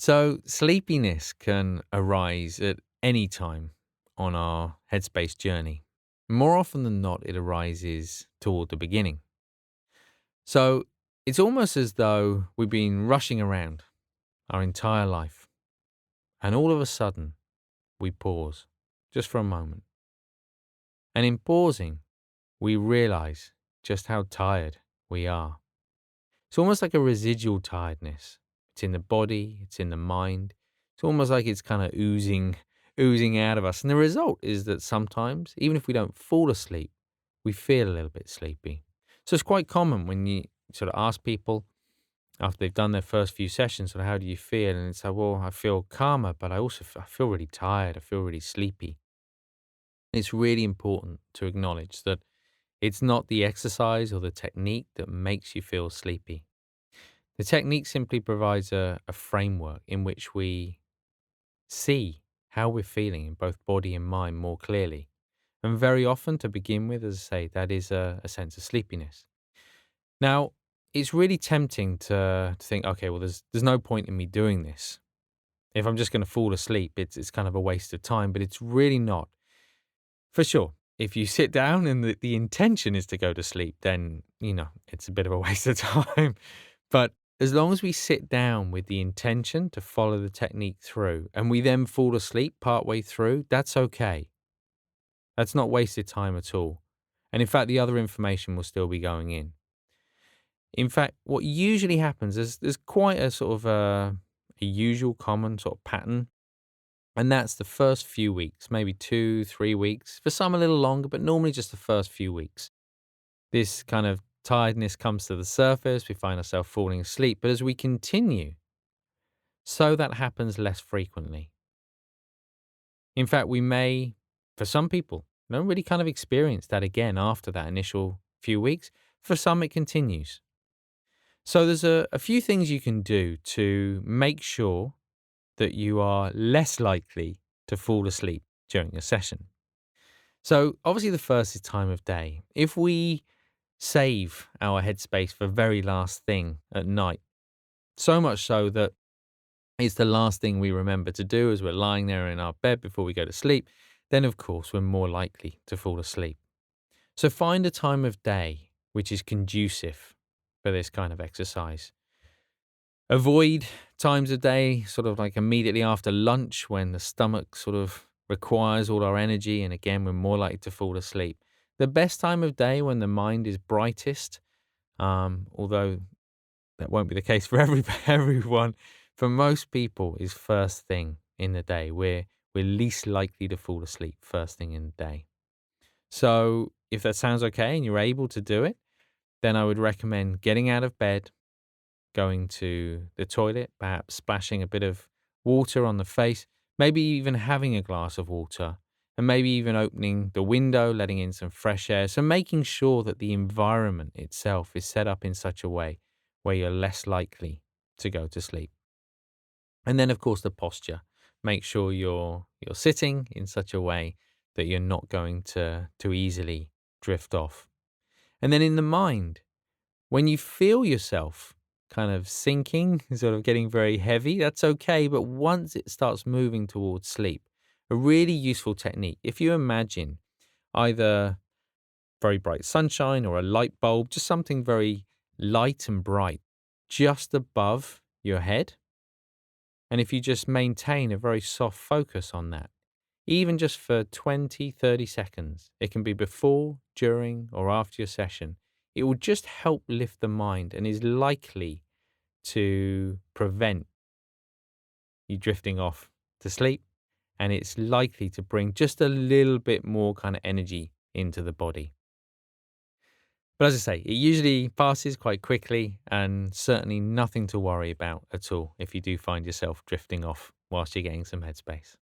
So, sleepiness can arise at any time on our headspace journey. More often than not, it arises toward the beginning. So, it's almost as though we've been rushing around our entire life, and all of a sudden, we pause just for a moment. And in pausing, we realize just how tired we are. It's almost like a residual tiredness. It's in the body, it's in the mind. It's almost like it's kind of oozing out of us. And the result is that sometimes, even if we don't fall asleep, we feel a little bit sleepy. So it's quite common when you sort of ask people after they've done their first few sessions, sort of how do you feel? And it's like, well, I feel calmer, but I feel really tired. I feel really sleepy. It's really important to acknowledge that it's not the exercise or the technique that makes you feel sleepy. The technique simply provides a framework in which we see how we're feeling in both body and mind more clearly. And very often, to begin with, as I say, that is a sense of sleepiness. Now, it's really tempting to think, okay, well, there's no point in me doing this. If I'm just going to fall asleep, it's kind of a waste of time, but it's really not. For sure. If you sit down and the intention is to go to sleep, then, it's a bit of a waste of time. But as long as we sit down with the intention to follow the technique through and we then fall asleep partway through, that's okay. That's not wasted time at all. And in fact, the other information will still be going in. In fact, what usually happens is there's quite a sort of a usual common sort of pattern. And that's the first few weeks, maybe 2, 3 weeks, for some a little longer, but normally just the first few weeks. This kind of tiredness comes to the surface, we find ourselves falling asleep. But as we continue, so that happens less frequently. In fact, we may, for some people, don't really kind of experience that again after that initial few weeks. For some, it continues. So there's a few things you can do to make sure that you are less likely to fall asleep during a session. So obviously the first is time of day. If we save our headspace for very last thing at night, so much so that it's the last thing we remember to do as we're lying there in our bed before we go to sleep, then of course we're more likely to fall asleep. So find a time of day which is conducive for this kind of exercise. Avoid times of day, sort of like immediately after lunch when the stomach sort of requires all our energy. And again, we're more likely to fall asleep. The best time of day when the mind is brightest, although that won't be the case for everyone, for most people is first thing in the day. We're least likely to fall asleep first thing in the day. So if that sounds okay and you're able to do it, then I would recommend getting out of bed, going to the toilet, perhaps splashing a bit of water on the face, maybe even having a glass of water, and maybe even opening the window, letting in some fresh air. So making sure that the environment itself is set up in such a way where you're less likely to go to sleep. And then of course the posture. Make sure you're sitting in such a way that you're not going to easily drift off. And then in the mind, when you feel yourself kind of sinking, sort of getting very heavy, that's okay. But once it starts moving towards sleep, a really useful technique, if you imagine either very bright sunshine or a light bulb, just something very light and bright just above your head. And if you just maintain a very soft focus on that, even just for 20, 30 seconds, it can be before, during, or after your session, it will just help lift the mind and is likely to prevent you drifting off to sleep. And it's likely to bring just a little bit more kind of energy into the body. But as I say, it usually passes quite quickly and certainly nothing to worry about at all if you do find yourself drifting off whilst you're getting some headspace.